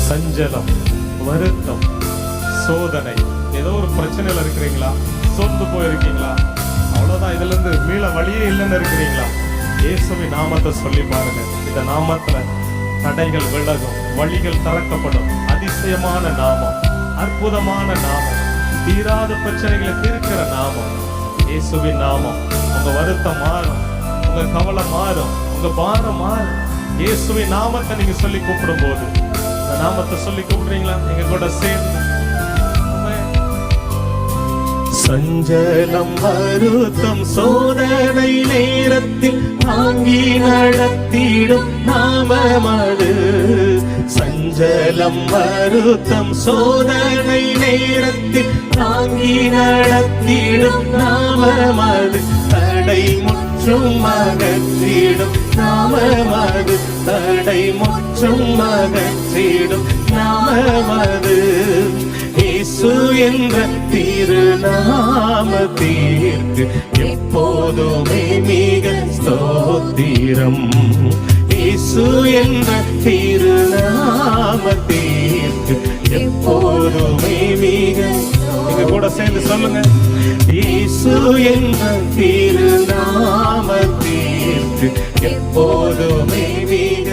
சஞ்சலம், வருத்தம், சோதனை, ஏதோ ஒரு பிரச்சனையில இருக்கிறீங்களா? சோர்ந்து போயிருக்கீங்களா? அவ்வளவுதான், இதுல இருந்து மீள வழியே இல்லைன்னு இருக்கிறீங்களா? இயேசுவின் நாமத்தை சொல்லி பாருங்க. இந்த நாமத்துல தடைகள் விலகும், வழிகள் திறக்கப்படும். அதிசயமான நாமம், அற்புதமான நாமம், தீராத பிரச்சனைகளை தீர்க்கிற நாமம் இயேசுவின் நாமம். உங்க வருத்தம் மாறும், உங்க கவலை மாறும், உங்க பாரம் மாறும். இயேசுவின் நாமத்தை நீங்க சொல்லி கூப்பிடும் போது, இந்த நாமத்தை சொல்லி கூப்பிடுறீங்களா? நீங்க கூட சேர்ந்து சஞ்சலம், வருத்தம், சோதனை நேரத்தில் தாங்கி நடத்திடும் நாமமது. சஞ்சலம், வருத்தம், சோதனை நேரத்தில் தாங்கி நடத்திடும் நாமமது. தடை முற்றும் அகற்றிடும் நாமமது. தடை முற்றும் அகற்றிடும் நாமமது. இயேசு என்ற திருநாமத்திற்கு எப்போதுமே மிக ஸ்தோத்திரம். இயேசு என்ற திருநாமத்திற்கு எப்போதுமே மிக, நீங்க கூட சேர்ந்து சொல்லுங்க. இயேசு என்ற திருநாமத்திற்கு எப்போதுமே மிக